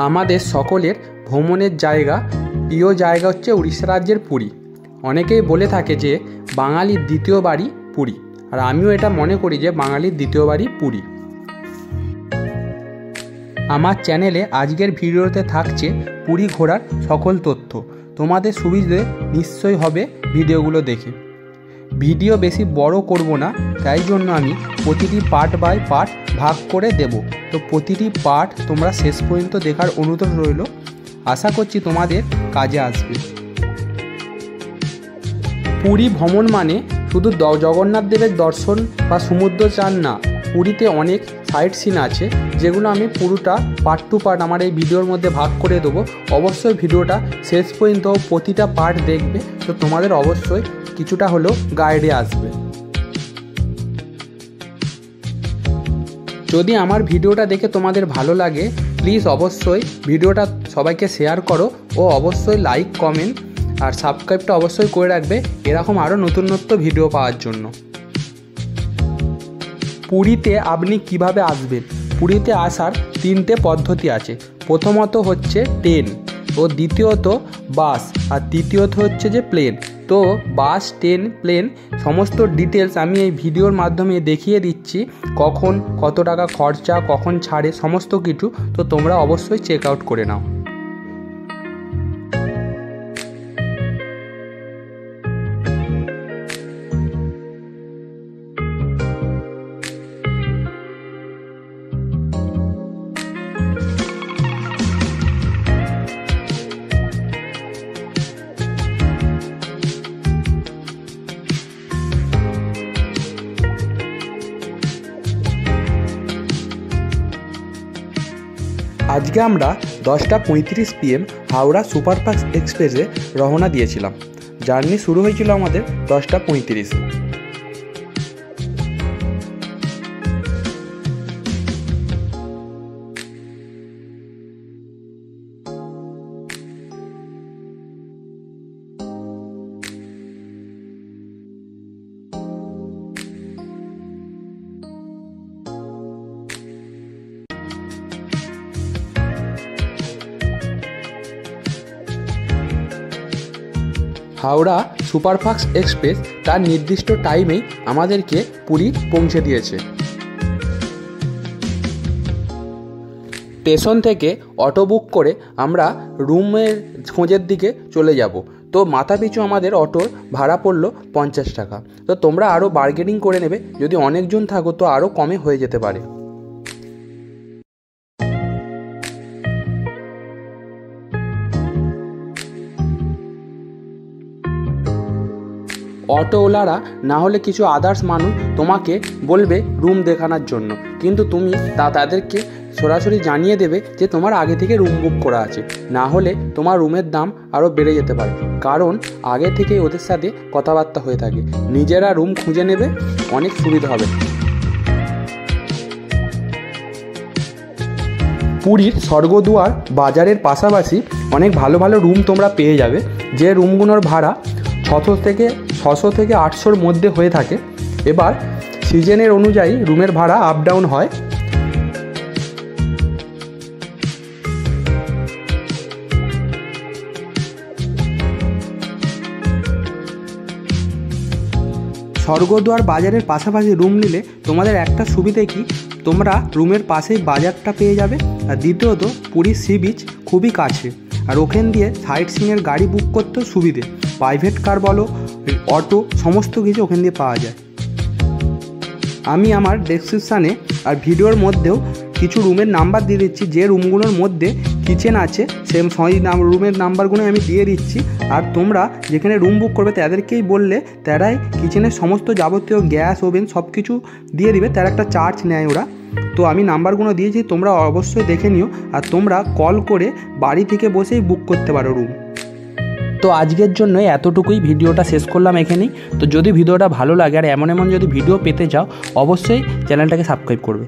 আমাদের সকলের ভ্রমণের জায়গা, প্রিয় জায়গা হচ্ছে উড়িষ্যা রাজ্যের পুরী। অনেকেই বলে থাকে যে বাঙালির দ্বিতীয় বাড়ি পুরী, আর আমিও এটা মনে করি যে বাঙালির দ্বিতীয় বাড়ি পুরী। আমার চ্যানেলে আজকের ভিডিওতে থাকছে পুরী ঘোরার সকল তথ্য। তোমাদের সুবিধে নিশ্চয়ই হবে ভিডিওগুলো দেখে। ভিডিও বেশি বড় করব না, তাই জন্য আমি প্রতিটি পার্ট বাই পার্ট ভাগ করে দেব। তো প্রতিটি পার্ট তোমরা শেষ পর্যন্ত দেখার অনুরোধ রইল। আশা করছি তোমাদের কাজে আসবে। পুরী ভ্রমণ মানে শুধু জগন্নাথ দেবের দর্শন বা সমুদ্র চান না, পুরীতে অনেক সাইট সিন আছে, যেগুলো আমি পুরোটা পার্ট টু পার্ট আমার এই ভিডিওর মধ্যে ভাগ করে দেবো। অবশ্যই ভিডিওটা শেষ পর্যন্ত প্রতিটা পার্ট দেখবে, তো তোমাদের অবশ্যই কিছুটা হলেও গাইডে আসবে। যদি আমার ভিডিওটা দেখে তোমাদের ভালো লাগে, প্লিজ অবশ্যই ভিডিওটা সবাইকে শেয়ার করো ও অবশ্যই লাইক, কমেন্ট আর সাবস্ক্রাইবটা অবশ্যই করে রাখবে এরকম আরও নতুন ভিডিও পাওয়ার জন্য। পুরীতে আপনি কিভাবে আসবেন? পুরীতে আসার তিনটে পদ্ধতি আছে। প্রথমত হচ্ছে ট্রেন, ও দ্বিতীয়ত বাস, আর তৃতীয়ত হচ্ছে যে প্লেন। তো বাস, ট্রেন, প্লেন সমস্ত ডিটেলস আমি এই ভিডিওর মাধ্যমে দেখিয়ে দিচ্ছি, কখন কত টাকা খরচা, কখন ছাড়ে, সমস্ত কিছু। তো তোমরা অবশ্যই চেক আউট করে নাও। আজকে আমরা 10:35 PM হাওড়া সুপারফাস্ট এক্সপ্রেসে রওনা দিয়েছিলাম। জার্নি শুরু হয়েছিল আমাদের 10:35-এ। হাওড়া সুপারফাস্ট এক্সপ্রেস তার নির্দিষ্ট টাইমেই আমাদেরকে পুরী পৌঁছে দিয়েছে। স্টেশন থেকে অটো বুক করে আমরা রুমের খোঁজের দিকে চলে যাব। তো মাথা পিছু আমাদের অটোর ভাড়া পড়লো 50 টাকা। তো তোমরা আরও বার্গেনিং করে নেবে, যদি অনেকজন থাকো তো আরও কমে হয়ে যেতে পারে। অটোওয়ালারা না হলে কিছু আদার্স মানুষ তোমাকে বলবে রুম দেখানোর জন্য, কিন্তু তুমি তাদেরকে সরাসরি জানিয়ে দেবে যে তোমার আগে থেকে রুম বুক করা আছে, না হলে তোমার রুমের দাম আরও বেড়ে যেতে পারে, কারণ আগে থেকে ওদের সাথে কথাবার্তা হয়ে থাকে। নিজেরা রুম খুঁজে নেবে, অনেক সুবিধা হবে। পুরীর স্বর্গদুয়ার বাজারের পাশাপাশি অনেক ভালো ভালো রুম তোমরা পেয়ে যাবে, যে রুমগুলোর ভাড়া 600 থেকে 800-র মধ্যে হয়ে থাকে। এবার সিজনের অনুযায়ী রুমের ভাড়া আপ ডাউন হয়। স্বর্গদুয়ার বাজারের পাশাপাশি রুম নিলে তোমাদের একটা সুবিধে কি, তোমরা রুমের পাশেই বাজারটা পেয়ে যাবে, আর দ্বিতীয়ত পুরীর সি বিচ খুবই কাছে, আর ওখান দিয়ে সাইট সিনের গাড়ি বুক করতেও সুবিধে। প্রাইভেট কার বলো, অটো, সমস্ত কিছু ওখান দিয়ে পাওয়া যায়। আমি আমার ডেসক্রিপশানে আর ভিডিওর মধ্যেও কিছু রুমের নাম্বার দিয়ে দিচ্ছি, যে রুমগুলোর মধ্যে কিচেন আছে সেই রুমের নাম্বারগুলো আমি দিয়ে দিচ্ছি। আর তোমরা যেখানে রুম বুক করবে তাদেরকেই বললে তারাই কিচেনের সমস্ত যাবতীয় গ্যাস, ওভেন সব কিছু দিয়ে দিবে, তার একটা চার্জ নেয় ওরা। তো আমি নাম্বারগুলো দিয়েছি, তোমরা অবশ্যই দেখে নিও, আর তোমরা কল করে বাড়ি থেকে বসেই বুক করতে পারো রুম। তো আজকের জন্য এতটুকুই, ভিডিওটা শেষ করলাম এখানেই। তো যদি ভিডিওটা ভালো লাগে আর এমন যদি ভিডিও পেতে চাও, অবশ্যই চ্যানেলটাকে সাবস্ক্রাইব করবে।